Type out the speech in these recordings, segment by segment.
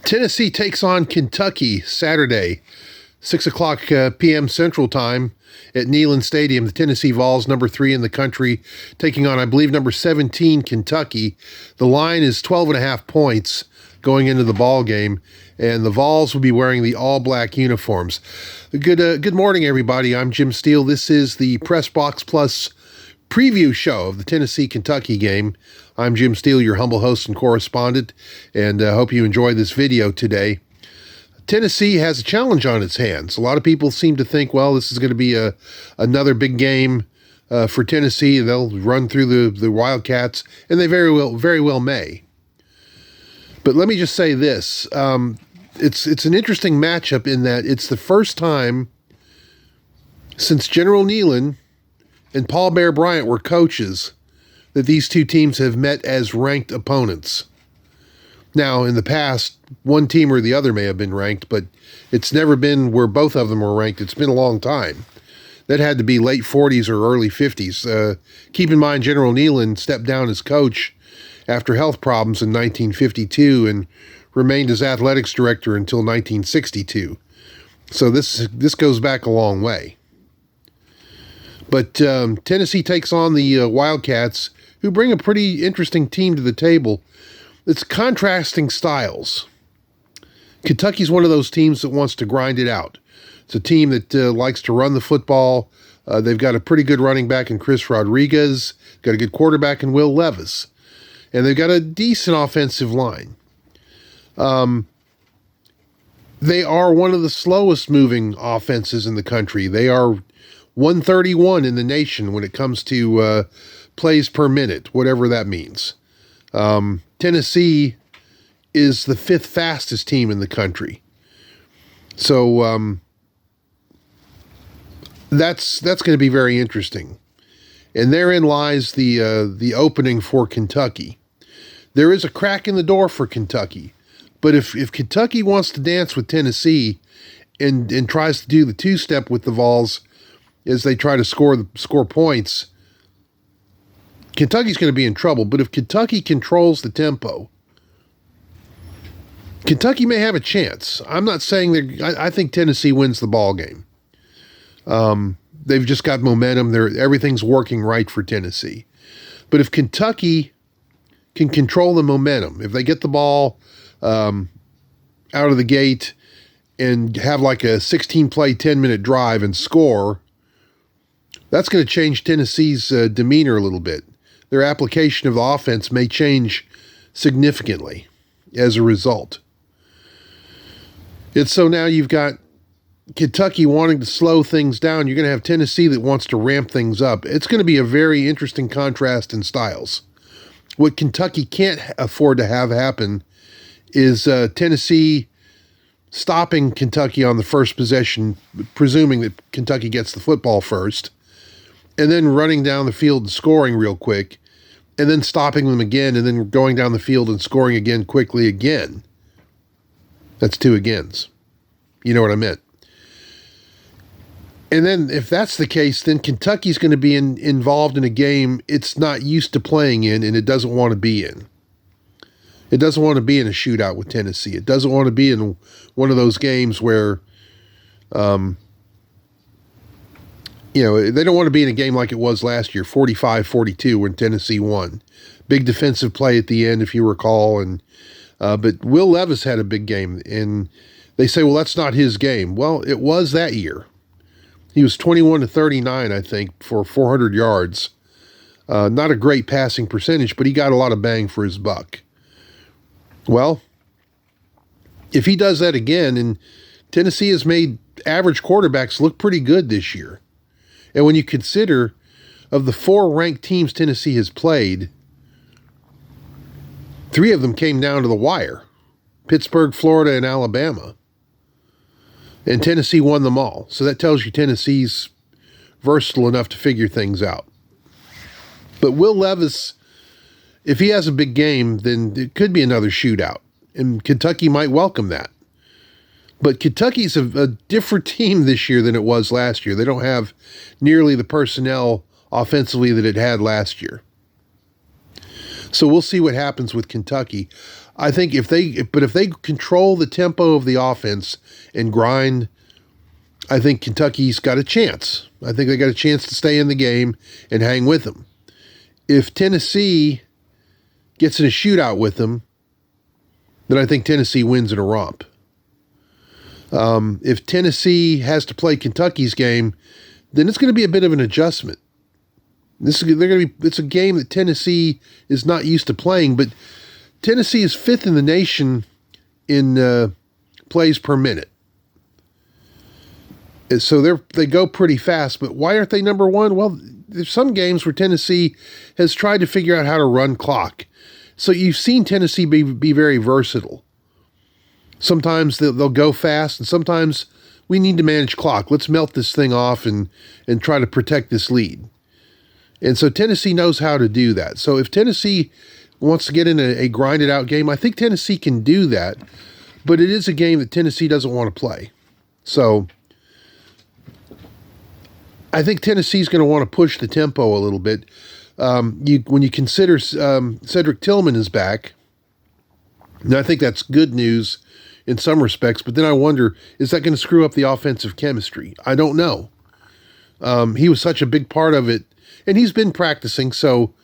Tennessee takes on Kentucky Saturday, 6 o'clock p.m. Central Time at Neyland Stadium. The Tennessee Vols, number 3 in the country, taking on, I believe, number 17, Kentucky. The line is 12.5 points going into the ball game, and the Vols will be wearing the all-black uniforms. Good morning, everybody. I'm Jim Steele. This is the Pressbox Plus preview show of the Tennessee-Kentucky game. I'm Jim Steele, your humble host and correspondent, and I hope you enjoy this video today. Tennessee has a challenge on its hands. A lot of people seem to think, well, this is going to be another big game for Tennessee. They'll run through the Wildcats, and they very well may. But let me just say this. It's an interesting matchup in that it's the first time since General Neyland and Paul Bear Bryant were coaches that these two teams have met as ranked opponents. Now, in the past, one team or the other may have been ranked, but it's never been where both of them were ranked. It's been a long time. That had to be late 40s or early 50s. Keep in mind, General Neyland stepped down as coach after health problems in 1952 and remained as athletics director until 1962. So this goes back a long way. But Tennessee takes on the Wildcats, who bring a pretty interesting team to the table. It's contrasting styles. Kentucky's one of those teams that wants to grind it out. It's a team that likes to run the football. They've got a pretty good running back in Chris Rodriguez, got a good quarterback in Will Levis, and they've got a decent offensive line. They are one of the slowest moving offenses in the country. They are 131 in the nation when it comes to plays per minute, whatever that means. Tennessee is the 5th fastest team in the country. So that's going to be very interesting. And therein lies the opening for Kentucky. There is a crack in the door for Kentucky. But if Kentucky wants to dance with Tennessee and tries to do the two-step with the Vols as they try to score points, Kentucky's going to be in trouble. But if Kentucky controls the tempo, Kentucky may have a chance. I'm not saying that. I think Tennessee wins the ball game. They've just got momentum. Everything's working right for Tennessee. But if Kentucky can control the momentum, if they get the ball out of the gate and have like a 16-play, 10-minute drive and score, that's going to change Tennessee's demeanor a little bit. Their application of the offense may change significantly as a result. And so now you've got Kentucky wanting to slow things down. You're going to have Tennessee that wants to ramp things up. It's going to be a very interesting contrast in styles. What Kentucky can't afford to have happen is Tennessee stopping Kentucky on the first possession, presuming that Kentucky gets the football first, and then running down the field and scoring real quick, and then stopping them again, and then going down the field and scoring again quickly again. That's 2 agains. You know what I meant. And then if that's the case, then Kentucky's going to be involved in a game it's not used to playing in and it doesn't want to be in. It doesn't want to be in a shootout with Tennessee. It doesn't want to be in one of those games where, they don't want to be in a game like it was last year, 45-42, when Tennessee won. Big defensive play at the end, if you recall. But Will Levis had a big game, and they say, well, that's not his game. Well, it was that year. He was 21-39, I think, for 400 yards. Not a great passing percentage, but he got a lot of bang for his buck. Well, if he does that again, and Tennessee has made average quarterbacks look pretty good this year. And when you consider of the 4 ranked teams Tennessee has played, 3 of them came down to the wire. Pittsburgh, Florida, and Alabama. And Tennessee won them all. So that tells you Tennessee's versatile enough to figure things out. But Will Levis, if he has a big game, then it could be another shootout. And Kentucky might welcome that. But Kentucky's a different team this year than it was last year. They don't have nearly the personnel offensively that it had last year. So we'll see what happens with Kentucky. I think if they control the tempo of the offense and grind, I think Kentucky's got a chance. I think they got a chance to stay in the game and hang with them. If Tennessee gets in a shootout with them, then I think Tennessee wins in a romp. If Tennessee has to play Kentucky's game, then it's going to be a bit of an adjustment. It's a game that Tennessee is not used to playing, but Tennessee is 5th in the nation in plays per minute. So they go pretty fast, but why aren't they number 1? Well, there's some games where Tennessee has tried to figure out how to run clock. So you've seen Tennessee be very versatile. Sometimes they'll go fast, and sometimes we need to manage clock. Let's melt this thing off and try to protect this lead. And so Tennessee knows how to do that. So if Tennessee wants to get in a grinded out game, I think Tennessee can do that, but it is a game that Tennessee doesn't want to play. So I think Tennessee's going to want to push the tempo a little bit. When you consider Cedric Tillman is back, and I think that's good news in some respects, but then I wonder, is that going to screw up the offensive chemistry? I don't know. He was such a big part of it, and he's been practicing, so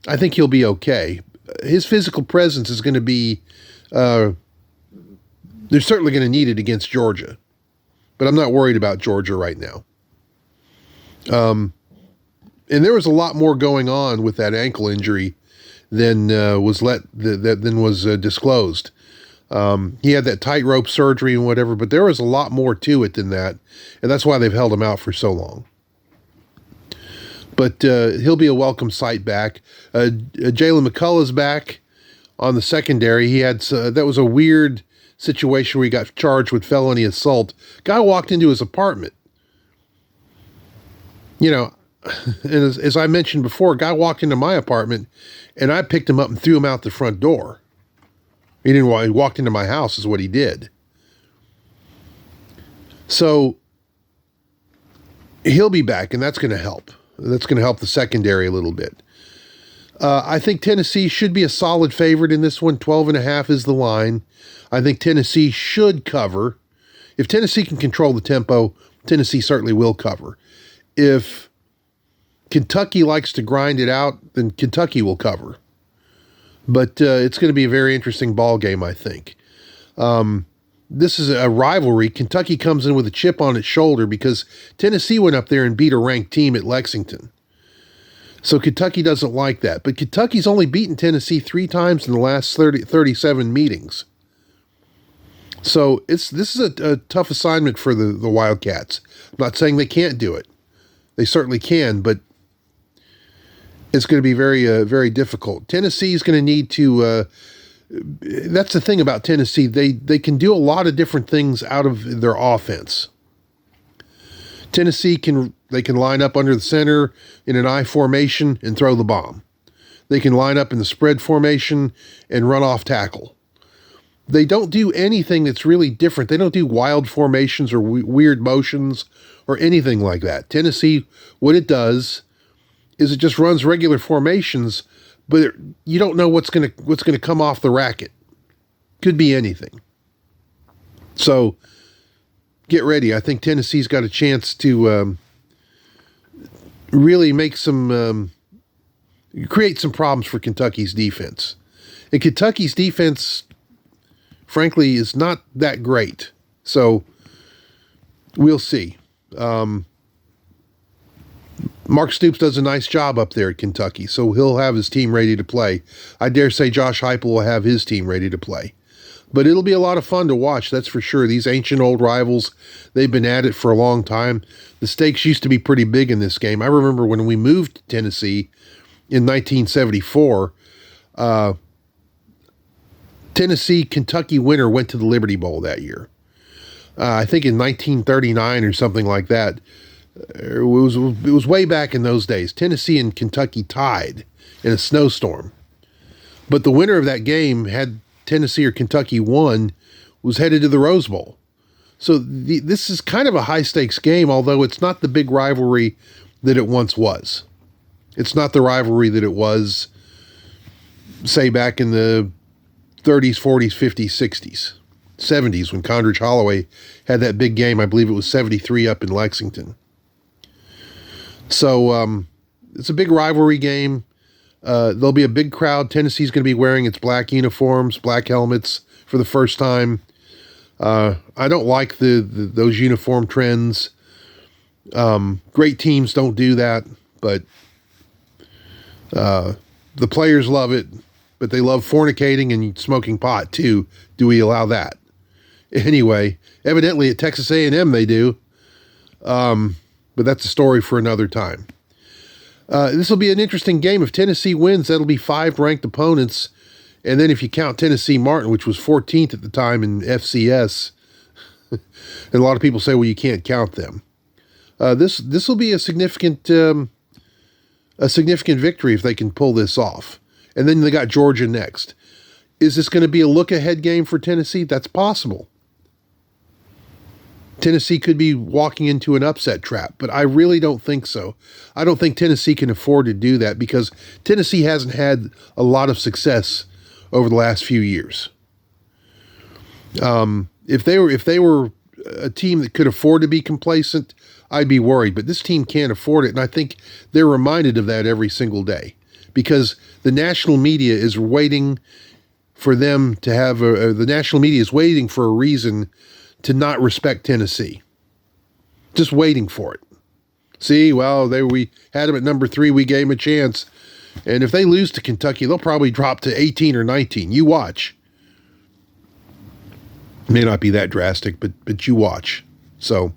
I think he'll be okay. His physical presence is going to be, they're certainly going to need it against Georgia, but I'm not worried about Georgia right now. And there was a lot more going on with that ankle injury than was disclosed. He had that tightrope surgery and whatever, but there was a lot more to it than that, and that's why they've held him out for so long. But he'll be a welcome sight back. Jalen McCullough's back on the secondary. He had that was a weird situation where he got charged with felony assault. Guy walked into his apartment. You know, and as I mentioned before, a guy walked into my apartment, and I picked him up and threw him out the front door. He walked into my house is what he did. So he'll be back, and that's going to help. That's going to help the secondary a little bit. I think Tennessee should be a solid favorite in this one. 12.5 is the line. I think Tennessee should cover. If Tennessee can control the tempo, Tennessee certainly will cover. If Kentucky likes to grind it out, then Kentucky will cover. But it's going to be a very interesting ball game, I think. This is a rivalry. Kentucky comes in with a chip on its shoulder because Tennessee went up there and beat a ranked team at Lexington. So Kentucky doesn't like that. But Kentucky's only beaten Tennessee 3 times in the last 37 meetings. So this is a tough assignment for the Wildcats. I'm not saying they can't do it. They certainly can, but it's going to be very, very difficult. Tennessee's going to need to. That's the thing about Tennessee. They can do a lot of different things out of their offense. Tennessee can line up under the center in an I formation and throw the bomb. They can line up in the spread formation and run off tackle. They don't do anything that's really different. They don't do wild formations or weird motions or anything like that. Tennessee, what it does is it just runs regular formations, but you don't know what's going to come off the racket. Could be anything. So get ready. I think Tennessee's got a chance to really make create some problems for Kentucky's defense. And Kentucky's defense, frankly, is not that great. So we'll see. Mark Stoops does a nice job up there at Kentucky, so he'll have his team ready to play. I dare say Josh Heupel will have his team ready to play. But it'll be a lot of fun to watch, that's for sure. These ancient old rivals, they've been at it for a long time. The stakes used to be pretty big in this game. I remember when we moved to Tennessee in 1974, Tennessee-Kentucky winner went to the Liberty Bowl that year. I think in 1939 or something like that. It was way back in those days. Tennessee and Kentucky tied in a snowstorm. But the winner of that game, had Tennessee or Kentucky won, was headed to the Rose Bowl. So this is kind of a high-stakes game, although it's not the big rivalry that it once was. It's not the rivalry that it was, say, back in the 30s, 40s, 50s, 60s, 70s when Condridge Holloway had that big game. I believe it was 73 up in Lexington. So it's a big rivalry game. There'll be a big crowd. Tennessee's going to be wearing its black uniforms, black helmets for the first time. I don't like those uniform trends. Great teams don't do that, but the players love it. But they love fornicating and smoking pot too. Do we allow that? Anyway, evidently at Texas A&M they do. But that's a story for another time. This will be an interesting game. If Tennessee wins, that'll be 5 ranked opponents. And then if you count Tennessee Martin, which was 14th at the time in FCS, and a lot of people say, well, you can't count them. This will be a significant victory if they can pull this off. And then they got Georgia next. Is this going to be a look-ahead game for Tennessee? That's possible. Tennessee could be walking into an upset trap, but I really don't think so. I don't think Tennessee can afford to do that because Tennessee hasn't had a lot of success over the last few years. If they were a team that could afford to be complacent, I'd be worried. But this team can't afford it, and I think they're reminded of that every single day because the national media is waiting for them to have the national media is waiting for a reason to not respect Tennessee. Just waiting for it. See, well, we had them at number 3. We gave them a chance. And if they lose to Kentucky, they'll probably drop to 18 or 19. You watch. May not be that drastic, but you watch. So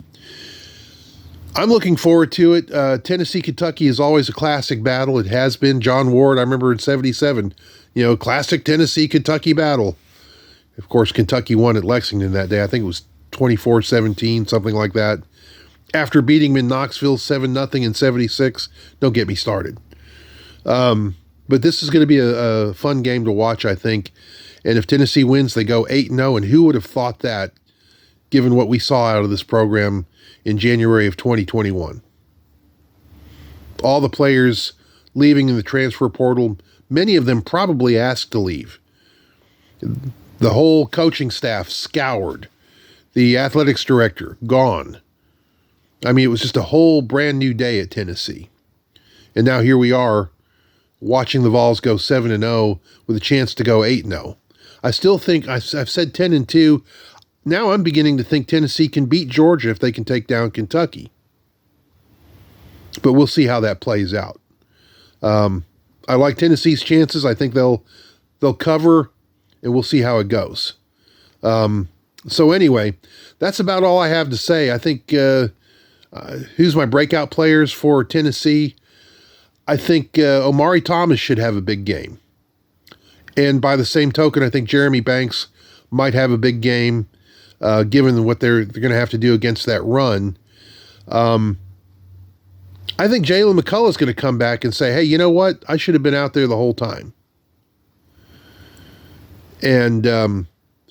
I'm looking forward to it. Tennessee-Kentucky is always a classic battle. It has been. John Ward, I remember in 77, classic Tennessee-Kentucky battle. Of course, Kentucky won at Lexington that day. I think it was 24-17, something like that. After beating them in Knoxville 7-0 in 76. Don't get me started. But this is going to be a fun game to watch, I think. And if Tennessee wins, they go 8-0. And who would have thought that, given what we saw out of this program in January of 2021? All the players leaving in the transfer portal, many of them probably asked to leave. The whole coaching staff scoured. The athletics director, gone. I mean, it was just a whole brand new day at Tennessee. And now here we are watching the Vols go 7-0 with a chance to go 8-0. I still think, I've said 10-2. Now I'm beginning to think Tennessee can beat Georgia if they can take down Kentucky. But we'll see how that plays out. I like Tennessee's chances. I think they'll cover, and we'll see how it goes. So anyway, that's about all I have to say. I think who's my breakout players for Tennessee? I think Omari Thomas should have a big game. And by the same token, I think Jeremy Banks might have a big game, given what they're going to have to do against that run. I think Jalen McCullough is going to come back and say, hey, you know what? I should have been out there the whole time. And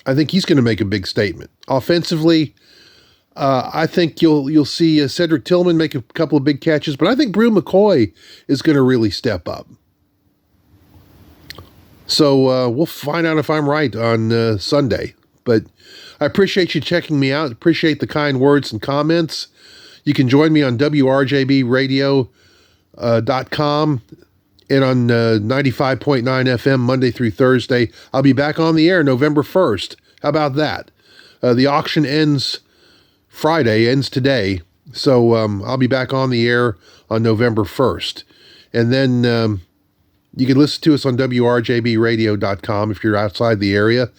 I think he's going to make a big statement. Offensively, I think you'll see Cedric Tillman make a couple of big catches, but I think Brew McCoy is going to really step up. So we'll find out if I'm right on Sunday. But I appreciate you checking me out. Appreciate the kind words and comments. You can join me on WRJBradio.com and on 95.9 FM Monday through Thursday. I'll be back on the air November 1st. How about that? The auction ends Friday, ends today. So I'll be back on the air on November 1st. And then you can listen to us on WRJBradio.com if you're outside the area.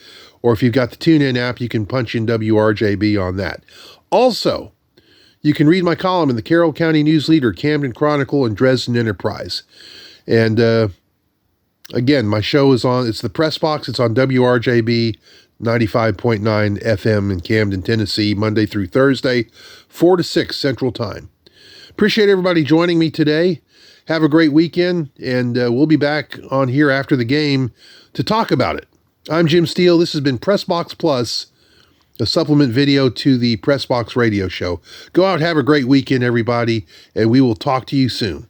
Or if you've got the TuneIn app, you can punch in WRJB on that. Also, you can read my column in the Carroll County News Leader, Camden Chronicle, and Dresden Enterprise. And again, my show is on, it's the Pressbox. It's on WRJB 95.9 FM in Camden, Tennessee, Monday through Thursday, 4 to 6 Central Time. Appreciate everybody joining me today. Have a great weekend, and we'll be back on here after the game to talk about it. I'm Jim Steele. This has been Pressbox Plus, a supplement video to the Pressbox radio show. Go out, have a great weekend, everybody, and we will talk to you soon.